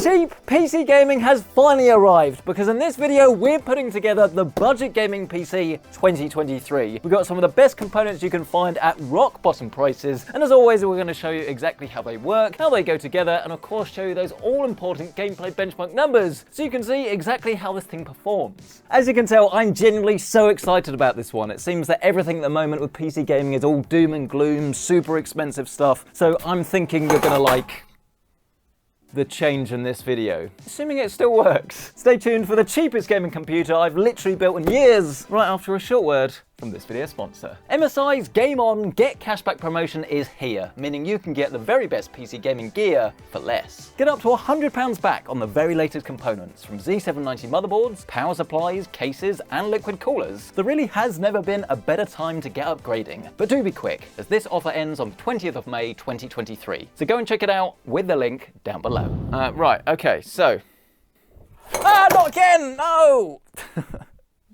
Cheap PC gaming has finally arrived, because in this video we're putting together the Budget Gaming PC 2023. We've got some of the best components you can find at rock bottom prices, and as always we're going to show you exactly how they work, how they go together, and of course show you those all important gameplay benchmark numbers so you can see exactly how this thing performs. As you can tell, I'm genuinely so excited about this one. It seems that everything at the moment with PC gaming is all doom and gloom, super expensive stuff, so I'm thinking you're going to like the change in this video, assuming it still works. Stay tuned for the cheapest gaming computer I've literally built in years, right after a short word from this video sponsor. MSI's Game On Get Cashback promotion is here, meaning you can get the very best PC gaming gear for less. Get up to £100 back on the very latest components, from Z790 motherboards, power supplies, cases, and liquid coolers. There really has never been a better time to get upgrading. But do be quick, as this offer ends on the 20th of May 2023. So go and check it out with the link down below. Right, okay, so... not again! No!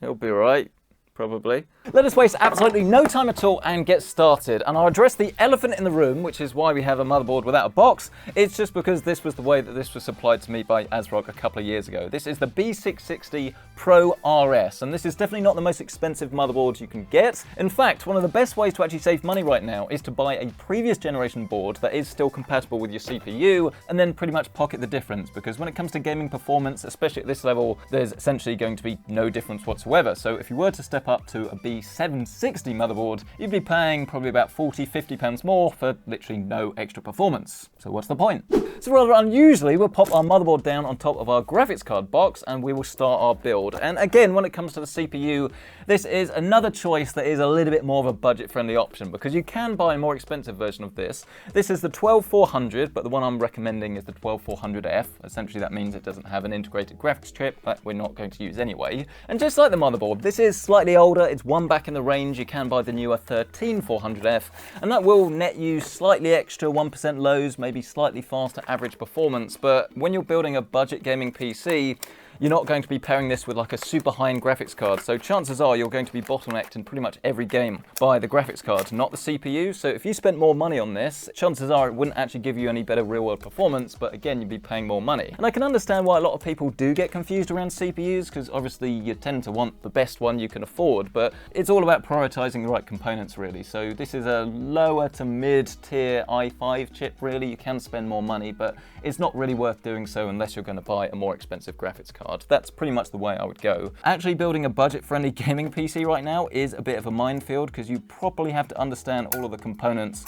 It'll be alright. Probably. Let us waste absolutely no time at all and get started. And I'll address the elephant in the room, which is why we have a motherboard without a box. It's just because this was the way that this was supplied to me by ASRock a couple of years ago. This is the B660 Pro RS, and this is definitely not the most expensive motherboard you can get. In fact, one of the best ways to actually save money right now is to buy a previous generation board that is still compatible with your CPU, and then pretty much pocket the difference, because when it comes to gaming performance, especially at this level, there's essentially going to be no difference whatsoever. So if you were to step up to a B760 motherboard, you'd be paying probably about £40–50 more for literally no extra performance. So what's the point? So rather unusually, we'll pop our motherboard down on top of our graphics card box and we will start our build. And again, when it comes to the CPU, this is another choice that is a little bit more of a budget-friendly option, because you can buy a more expensive version of this. This is the 12400, but the one I'm recommending is the 12400F. Essentially that means it doesn't have an integrated graphics chip that we're not going to use anyway. And just like the motherboard, this is slightly older, it's one back in the range. You can buy the newer 13400F, and that will net you slightly extra 1% lows, maybe slightly faster average performance. But when you're building a budget gaming PC, you're not going to be pairing this with like a super high-end graphics card, so chances are you're going to be bottlenecked in pretty much every game by the graphics card, not the CPU. So if you spent more money on this, chances are it wouldn't actually give you any better real-world performance, but again, you'd be paying more money. And I can understand why a lot of people do get confused around CPUs, because obviously you tend to want the best one you can afford, but it's all about prioritizing the right components, really. So this is a lower to mid-tier i5 chip, really. You can spend more money, but it's not really worth doing so unless you're going to buy a more expensive graphics card. That's pretty much the way I would go. Actually building a budget-friendly gaming PC right now is a bit of a minefield, because you properly have to understand all of the components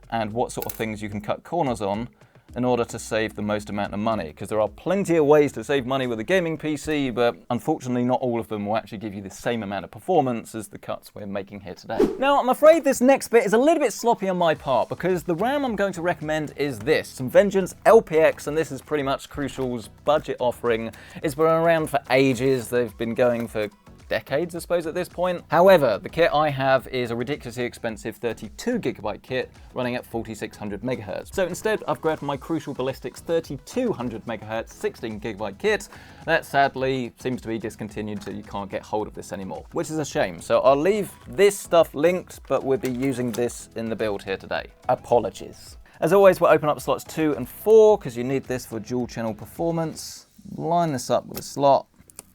and what sort of things you can cut corners on in order to save the most amount of money, because there are plenty of ways to save money with a gaming PC, but unfortunately not all of them will actually give you the same amount of performance as the cuts we're making here today. Now, I'm afraid this next bit is a little bit sloppy on my part, because the RAM I'm going to recommend is this, some Vengeance LPX, and this is pretty much Crucial's budget offering. It's been around for ages. They've been going for decades, I suppose, at this point. However, the kit I have is a ridiculously expensive 32GB kit running at 4600 MHz. So instead, I've grabbed my Crucial Ballistics 3200 MHz 16GB kit. That sadly seems to be discontinued, so you can't get hold of this anymore, which is a shame. So I'll leave this stuff linked, but we'll be using this in the build here today. Apologies. As always, we'll open up slots 2 and 4, because you need this for dual channel performance. Line this up with a slot,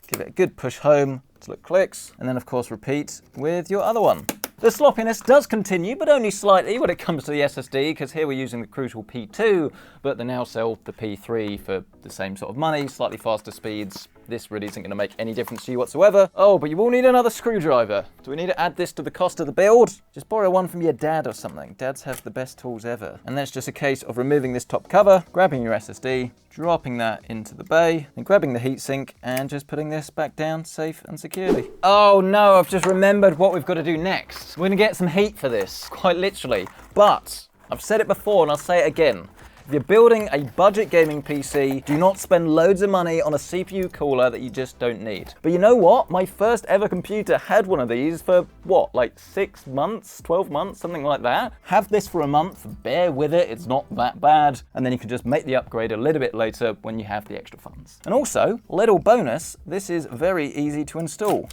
give it a good push home till it clicks, and then of course repeat with your other one. The sloppiness does continue, but only slightly when it comes to the SSD, because here we're using the Crucial P2, but they now sell the P3 for the same sort of money, slightly faster speeds. This really isn't going to make any difference to you whatsoever. Oh, but you will need another screwdriver. Do we need to add this to the cost of the build? Just borrow one from your dad or something. Dads have the best tools ever. And that's just a case of removing this top cover, grabbing your SSD, dropping that into the bay, and grabbing the heatsink, and just putting this back down safe and securely. Oh no, I've just remembered what we've got to do next. We're going to get some heat for this, quite literally. But I've said it before and I'll say it again. If you're building a budget gaming PC, do not spend loads of money on a CPU cooler that you just don't need. But you know what? My first ever computer had one of these for what, like 6 months, 12 months, something like that. Have this for a month, bear with it, it's not that bad, and then you can just make the upgrade a little bit later when you have the extra funds. And also, little bonus, this is very easy to install.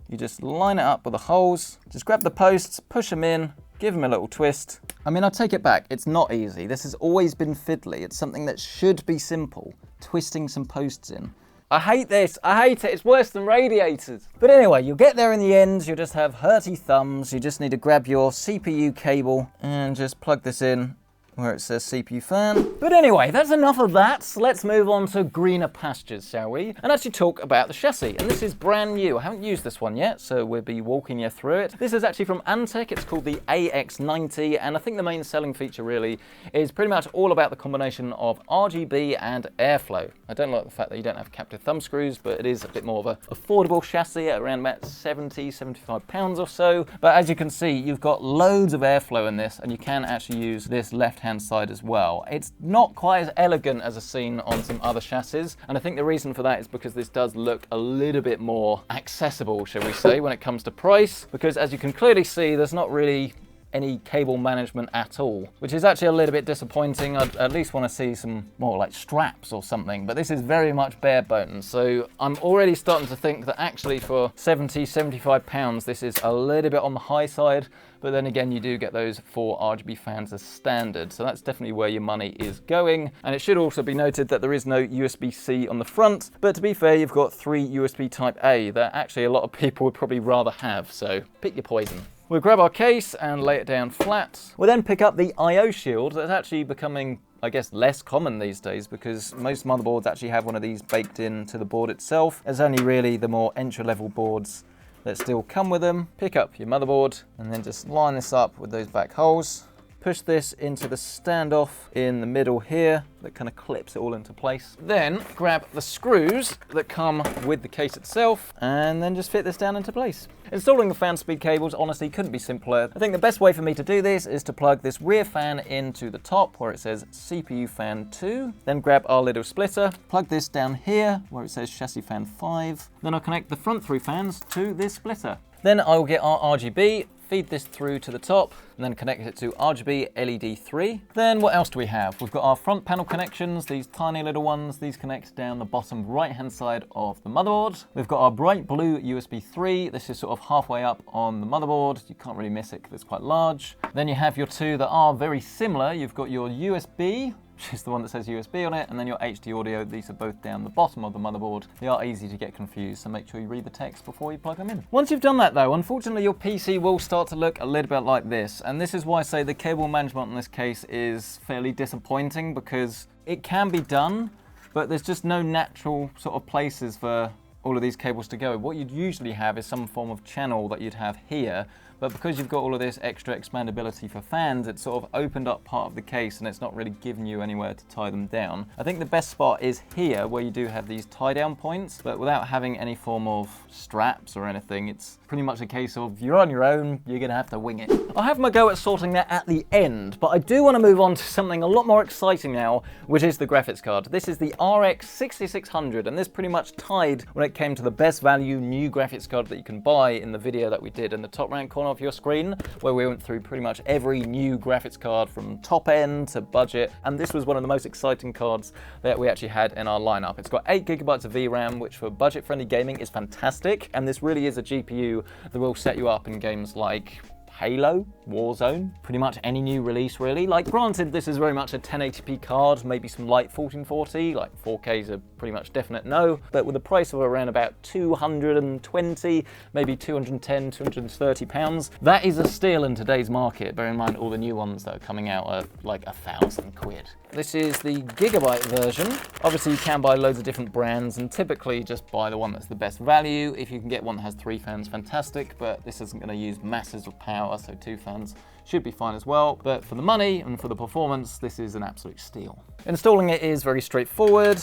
You just line it up with the holes, just grab the posts, push them in, give them a little twist, I mean, I take it back, it's not easy. This has always been fiddly. It's something that should be simple. Twisting some posts in. I hate this, I hate it, it's worse than radiators. But anyway, you'll get there in the end, you'll just have hurty thumbs, you just need to grab your CPU cable and just plug this in where it says CPU fan. But anyway, that's enough of that. Let's move on to greener pastures, shall we? And actually talk about the chassis. And this is brand new. I haven't used this one yet, so we'll be walking you through it. This is actually from Antec. It's called the AX90, and I think the main selling feature really is pretty much all about the combination of RGB and airflow. I don't like the fact that you don't have captive thumb screws, but it is a bit more of an affordable chassis at around about 70, 75 pounds or so. But as you can see, you've got loads of airflow in this, and you can actually use this left-hand side as well. It's not quite as elegant as I've seen on some other chassis, and I think the reason for that is because this does look a little bit more accessible, shall we say, when it comes to price, because as you can clearly see, there's not really any cable management at all, which is actually a little bit disappointing. I'd at least want to see some more like straps or something, but this is very much bare bones. So I'm already starting to think that actually for 70, 75 pounds, this is a little bit on the high side, but then again, you do get those 4 RGB fans as standard. So that's definitely where your money is going. And it should also be noted that there is no USB-C on the front, but to be fair, you've got 3 USB type A that actually a lot of people would probably rather have. So pick your poison. We'll grab our case and lay it down flat. We'll then pick up the I/O shield that's actually becoming, I guess, less common these days because most motherboards actually have one of these baked into the board itself. There's only really the more entry-level boards that still come with them. Pick up your motherboard and then just line this up with those back holes. Push this into the standoff in the middle here that kind of clips it all into place. Then grab the screws that come with the case itself and then just fit this down into place. Installing the fan speed cables honestly couldn't be simpler. I think the best way for me to do this is to plug this rear fan into the top where it says CPU fan 2. Then grab our little splitter, plug this down here where it says chassis fan 5. Then I'll connect the front 3 fans to this splitter. Then I will get our RGB, feed this through to the top, and then connect it to RGB LED 3. Then what else do we have? We've got our front panel connections, these tiny little ones. These connect down the bottom right-hand side of the motherboard. We've got our bright blue USB 3. This is sort of halfway up on the motherboard. You can't really miss it because it's quite large. Then you have your 2 that are very similar. You've got your USB, which is the one that says USB on it, and then your HD audio. These are both down the bottom of the motherboard. They are easy to get confused, so make sure you read the text before you plug them in. Once you've done that though, unfortunately your PC will start to look a little bit like this, and this is why I say the cable management in this case is fairly disappointing, because it can be done, but there's just no natural sort of places for all of these cables to go. What you'd usually have is some form of channel that you'd have here, but because you've got all of this extra expandability for fans, it's sort of opened up part of the case and it's not really giving you anywhere to tie them down. I think the best spot is here where you do have these tie down points, but without having any form of straps or anything, it's pretty much a case of you're on your own, you're gonna have to wing it. I'll have my go at sorting that at the end, but I do want to move on to something a lot more exciting now, which is the graphics card. This is the RX 6600, and this pretty much tied when it came to the best value new graphics card that you can buy in the video that we did in the top right corner of your screen, where we went through pretty much every new graphics card from top end to budget, and this was one of the most exciting cards that we actually had in our lineup. It's got 8 GB of VRAM, which for budget friendly gaming is fantastic, and this really is a GPU that will set you up in games like Halo, Warzone, pretty much any new release really. Like granted, this is very much a 1080p card, maybe some light 1440, like 4K is a pretty much definite no, but with a price of around about 220, maybe 210, 230 pounds, that is a steal in today's market. Bear in mind all the new ones that are coming out are like £1,000. This is the gigabyte version. Obviously you can buy loads of different brands and typically just buy the one that's the best value. If you can get one that has 3 fans, fantastic, but this isn't going to use masses of power, so 2 fans should be fine as well. But for the money and for the performance, this is an absolute steal. Installing it is very straightforward.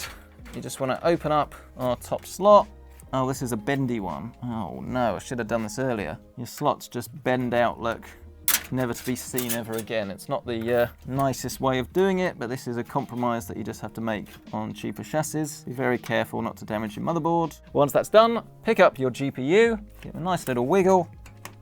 You just want to open up our top slot. Oh, this is a bendy one. Oh no, I should have done this earlier. Your slots just bend out, look. Never to be seen ever again. It's not the nicest way of doing it, but this is a compromise that you just have to make on cheaper chassis. Be very careful not to damage your motherboard. Once that's done, pick up your GPU, give it a nice little wiggle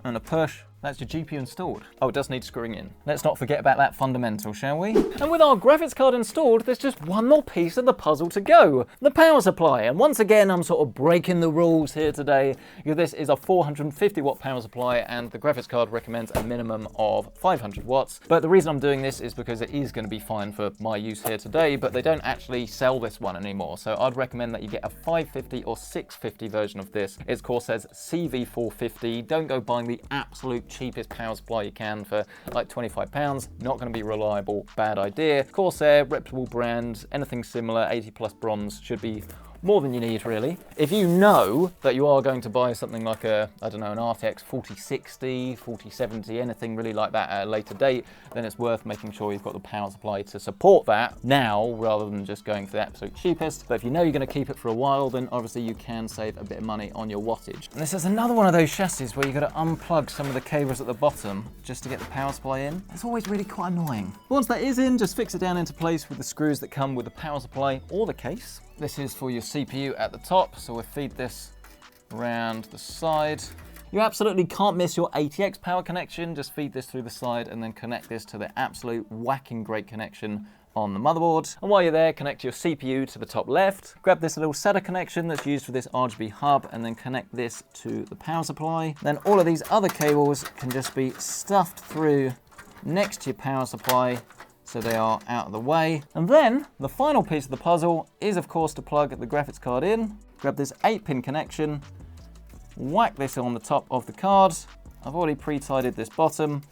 and a push, That's your GPU installed. Oh, it does need screwing in. Let's not forget about that fundamental, shall we? And with our graphics card installed, there's just one more piece of the puzzle to go, the power supply. And once again, I'm sort of breaking the rules here today, because this is a 450 watt power supply and the graphics card recommends a minimum of 500 watts. But the reason I'm doing this is because it is going to be fine for my use here today, but they don't actually sell this one anymore. So I'd recommend that you get a 550 or 650 version of this. It of course says CV450. Don't go buying the absolute cheapest power supply you can for like £25. Not going to be reliable, bad idea. Corsair, reputable brand, anything similar, 80 plus bronze should be more than you need, really. If you know that you are going to buy something like a, I don't know, an RTX 4060, 4070, anything really like that at a later date, then it's worth making sure you've got the power supply to support that now, rather than just going for the absolute cheapest. But if you know you're going to keep it for a while, then obviously you can save a bit of money on your wattage. And this is another one of those chassis where you've got to unplug some of the cables at the bottom just to get the power supply in. It's always really quite annoying. Once that is in, just fix it down into place with the screws that come with the power supply or the case. This is for your CPU at the top, so we'll feed this around the side. You absolutely can't miss your ATX power connection. Just feed this through the side and then connect this to the absolute whacking great connection on the motherboard. And while you're there, connect your CPU to the top left. Grab this little SATA connection that's used for this RGB hub and then connect this to the power supply. Then all of these other cables can just be stuffed through next to your power supply, so they are out of the way. And then the final piece of the puzzle is of course to plug the graphics card in. Grab this 8-pin connection, whack this on the top of the card. I've already pre-tidied this bottom.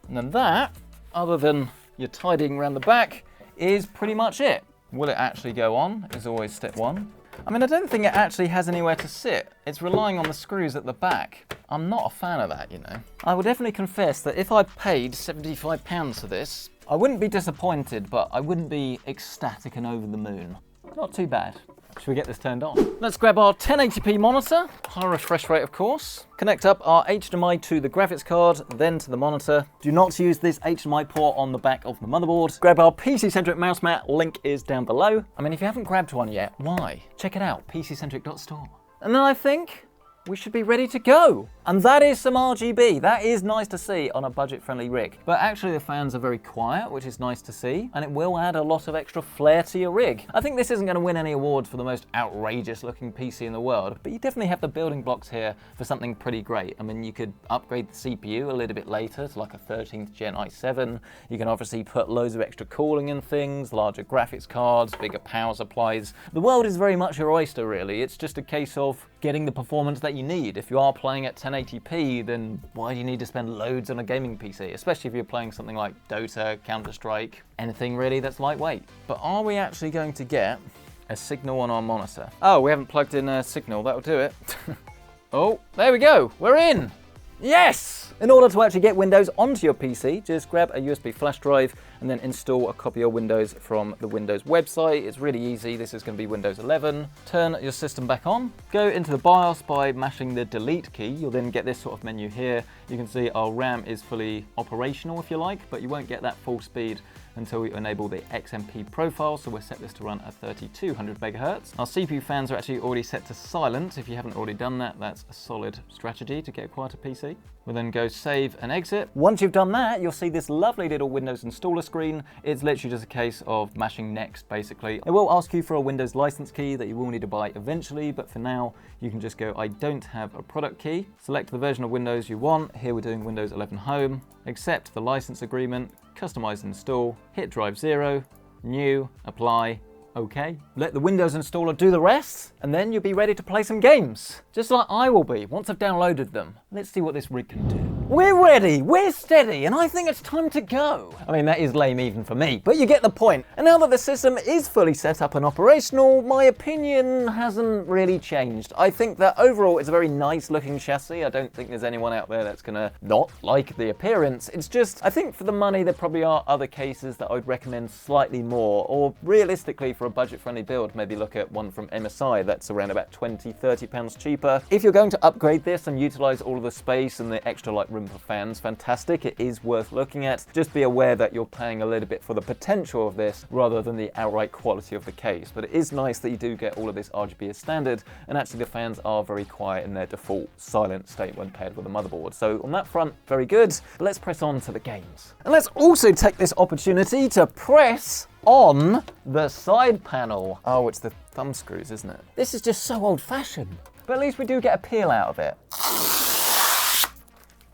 And then that, other than your tidying around the back, is pretty much it. Will it actually go on is always step one. I mean, I don't think it actually has anywhere to sit. It's relying on the screws at the back. I'm not a fan of that, you know. I will definitely confess that if I paid £75 for this, I wouldn't be disappointed, but I wouldn't be ecstatic and over the moon. Not too bad. Should we get this turned on? Let's grab our 1080p monitor, high refresh rate of course. Connect up our HDMI to the graphics card, then to the monitor. Do not use this HDMI port on the back of the motherboard. Grab our PC Centric mouse mat, link is down below. I mean, if you haven't grabbed one yet, why? Check it out, pccentric.store. And then I think we should be ready to go. And that is some RGB. That is nice to see on a budget-friendly rig. But actually the fans are very quiet, which is nice to see, and it will add a lot of extra flair to your rig. I think this isn't going to win any awards for the most outrageous looking PC in the world, but you definitely have the building blocks here for something pretty great. I mean, you could upgrade the CPU a little bit later to like a 13th gen i7. You can obviously put loads of extra cooling in things, larger graphics cards, bigger power supplies. The world is very much your oyster, really. It's just a case of getting the performance that you need. If you are playing at 1080p, then why do you need to spend loads on a gaming PC? Especially if you're playing something like Dota, Counter-Strike, anything really that's lightweight. But are we actually going to get a signal on our monitor? Oh, we haven't plugged in a signal, that'll do it. Oh, there we go, we're in! Yes! In order to actually get Windows onto your PC, just grab a USB flash drive and then install a copy of Windows from the Windows website. It's really easy. This is going to be Windows 11. Turn your system back on. Go into the BIOS by mashing the delete key. You'll then get this sort of menu here. You can see our RAM is fully operational if you like, but you won't get that full speed until we enable the XMP profile, so we'll set this to run at 3200 megahertz. Our CPU fans are actually already set to silent. If you haven't already done that, that's a solid strategy to get a quieter PC. We'll then go save and exit. Once you've done that, you'll see this lovely little Windows installer screen. It's literally just a case of mashing next, basically. It will ask you for a Windows license key that you will need to buy eventually, but for now, you can just go, I don't have a product key. Select the version of Windows you want. Here we're doing Windows 11 Home. Accept the license agreement. Customize and install, hit drive 0, new, apply, OK. Let the Windows installer do the rest, and then you'll be ready to play some games. Just like I will be once I've downloaded them. Let's see what this rig can do. We're ready, we're steady, and I think it's time to go. I mean, that is lame even for me, but you get the point. And now that the system is fully set up and operational, my opinion hasn't really changed. I think that overall it's a very nice looking chassis. I don't think there's anyone out there that's gonna not like the appearance. It's just, I think for the money there probably are other cases that I would recommend slightly more, or realistically for a budget-friendly build, maybe look at one from MSI that's around about £20–30 cheaper. If you're going to upgrade this and utilize all of the space and the extra like room for fans, fantastic. It is worth looking at. Just be aware that you're paying a little bit for the potential of this rather than the outright quality of the case. But it is nice that you do get all of this RGB as standard, and actually the fans are very quiet in their default silent state when paired with the motherboard. So on that front, very good. But let's press on to the games. And let's also take this opportunity to press on the side panel. Oh, it's the thumb screws, isn't it? This is just so old-fashioned. But at least we do get a peel out of it.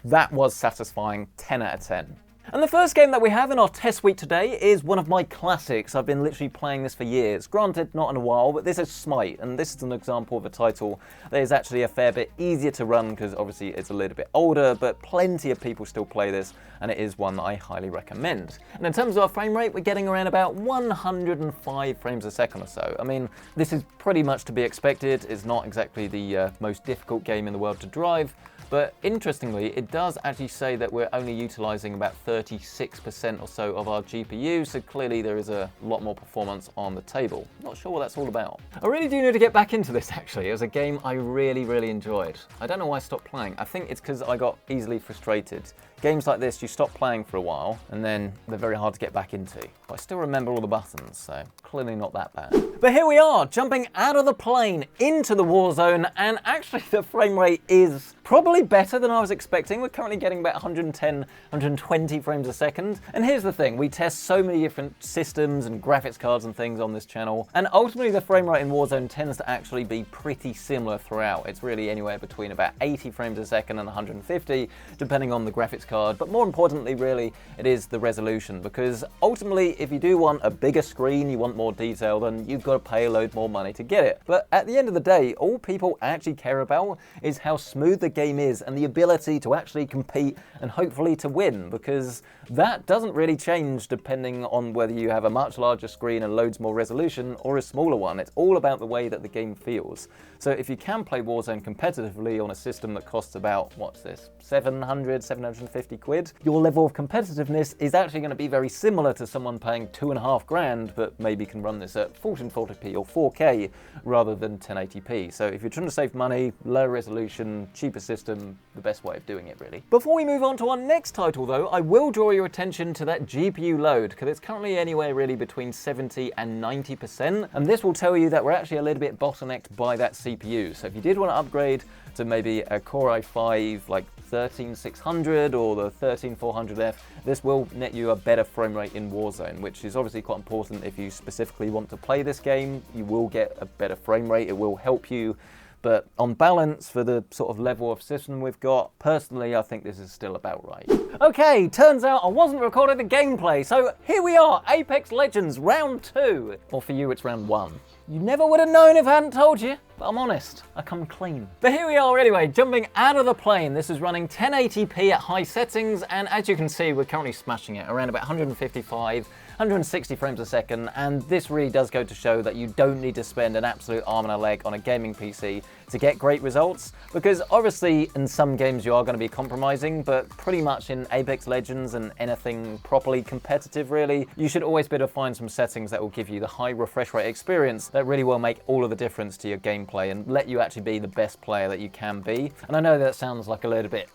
That was satisfying, 10 out of 10. And the first game that we have in our test suite today is one of my classics. I've been literally playing this for years. Granted, not in a while, but this is SMITE, and this is an example of a title that is actually a fair bit easier to run because obviously it's a little bit older, but plenty of people still play this, and it is one that I highly recommend. And in terms of our frame rate, we're getting around about 105 frames a second or so. I mean, this is pretty much to be expected. It's not exactly the most difficult game in the world to drive, but interestingly, it does actually say that we're only utilizing about 36% or so of our GPU, so clearly there is a lot more performance on the table. Not sure what that's all about. I really do need to get back into this actually. It was a game I really enjoyed. I don't know why I stopped playing. I think it's because I got easily frustrated. Games like this, you stop playing for a while, and then they're very hard to get back into. But I still remember all the buttons, so clearly not that bad. But here we are, jumping out of the plane into the Warzone, and actually the frame rate is probably better than I was expecting. We're currently getting about 110, 120 frames a second. And here's the thing, we test so many different systems and graphics cards and things on this channel, and ultimately the frame rate in Warzone tends to actually be pretty similar throughout. It's really anywhere between about 80 frames a second and 150, depending on the graphics card. But more importantly, really, it is the resolution, because ultimately, if you do want a bigger screen, you want more detail, then you've got to pay a load more money to get it. But at the end of the day, all people actually care about is how smooth the game is and the ability to actually compete and hopefully to win, because that doesn't really change depending on whether you have a much larger screen and loads more resolution or a smaller one. It's all about the way that the game feels. So if you can play Warzone competitively on a system that costs about, what's this, 700, 750 quid, your level of competitiveness is actually going to be very similar to someone paying 2.5 grand, but maybe can run this at 1440p or 4K rather than 1080p. So if you're trying to save money, lower resolution, cheaper system, the best way of doing it really. Before we move on to our next title though, I will draw your attention to that GPU load, because it's currently anywhere really between 70 and 90%, and this will tell you that we're actually a little bit bottlenecked by that CPU. So if you did want to upgrade to maybe a Core i5 like 13600 or the 13400F, this will net you a better frame rate in Warzone, which is obviously quite important if you specifically want to play this game. You will get a better frame rate, it will help you. But on balance, for the sort of level of system we've got, personally, I think this is still about right. Okay, turns out I wasn't recording the gameplay, so here we are, Apex Legends Round 2. Or for you, it's Round 1. You never would have known if I hadn't told you, but I'm honest, I come clean. But here we are anyway, jumping out of the plane. This is running 1080p at high settings, and as you can see, we're currently smashing it around about 155, 160 frames a second, and this really does go to show that you don't need to spend an absolute arm and a leg on a gaming PC to get great results, because obviously in some games you are going to be compromising, but pretty much in Apex Legends and anything properly competitive really, you should always be able to find some settings that will give you the high refresh rate experience that really will make all of the difference to your gameplay and let you actually be the best player that you can be. And I know that sounds like a little bit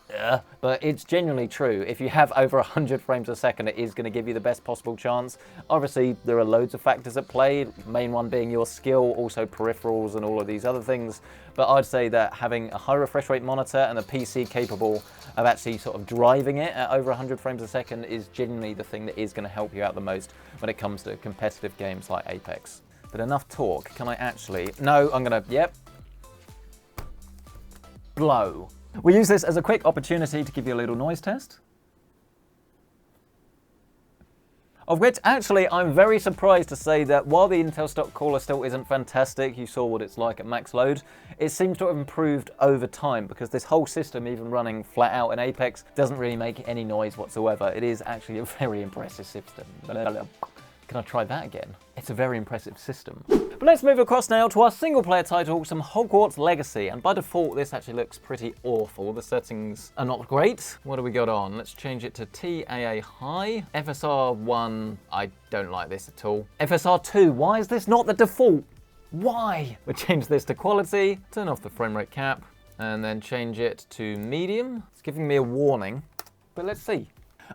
but it's genuinely true. If you have over 100 frames a second, it is going to give you the best possible chance. Obviously, there are loads of factors at play, main one being your skill, also peripherals and all of these other things. But I'd say that having a high refresh rate monitor and a PC capable of actually sort of driving it at over 100 frames a second is genuinely the thing that is going to help you out the most when it comes to competitive games like Apex. But enough talk, can I actually... No, I'm going to... Yep. Blow. We use this as a quick opportunity to give you a little noise test. Of which, actually, I'm very surprised to say that while the Intel stock caller still isn't fantastic, you saw what it's like at max load, it seems to have improved over time, because this whole system, even running flat out in Apex, doesn't really make any noise whatsoever. It is actually a very impressive system. Can I try that again? It's a very impressive system. But let's move across now to our single player title, some Hogwarts Legacy. And by default, this actually looks pretty awful. The settings are not great. What do we got on? Let's change it to TAA High. FSR 1, I don't like this at all. FSR 2, why is this not the default? Why? We'll change this to quality, turn off the frame rate cap, and then change it to medium. It's giving me a warning. but let's see.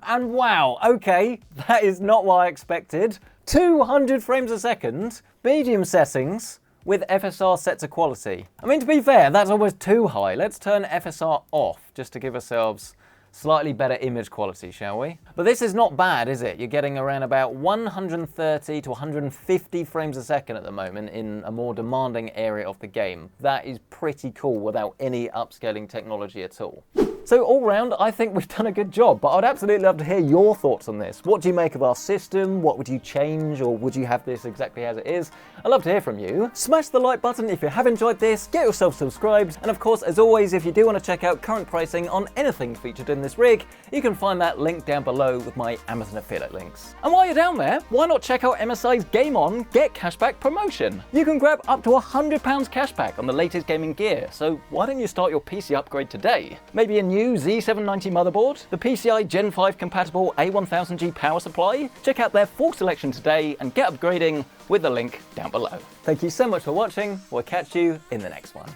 And wow, okay, that is not what I expected. 200 frames a second, medium settings, with FSR set to quality. I mean, to be fair, that's almost too high. Let's turn FSR off just to give ourselves slightly better image quality, shall we? But this is not bad, is it? You're getting around about 130 to 150 frames a second at the moment in a more demanding area of the game. That is pretty cool without any upscaling technology at all. So all round, I think we've done a good job, but I'd absolutely love to hear your thoughts on this. What do you make of our system? What would you change, or would you have this exactly as it is? I'd love to hear from you. Smash the like button if you have enjoyed this, get yourself subscribed, and of course, as always, if you do want to check out current pricing on anything featured in this rig, you can find that link down below with my Amazon affiliate links. And while you're down there, why not check out MSI's Game On Get Cashback promotion? You can grab up to £100 cashback on the latest gaming gear, so why don't you start your PC upgrade today? Maybe a new Z790 motherboard, the PCI Gen 5 compatible A1000G power supply? Check out their full selection today and get upgrading with the link down below. Thank you so much for watching. We'll catch you in the next one.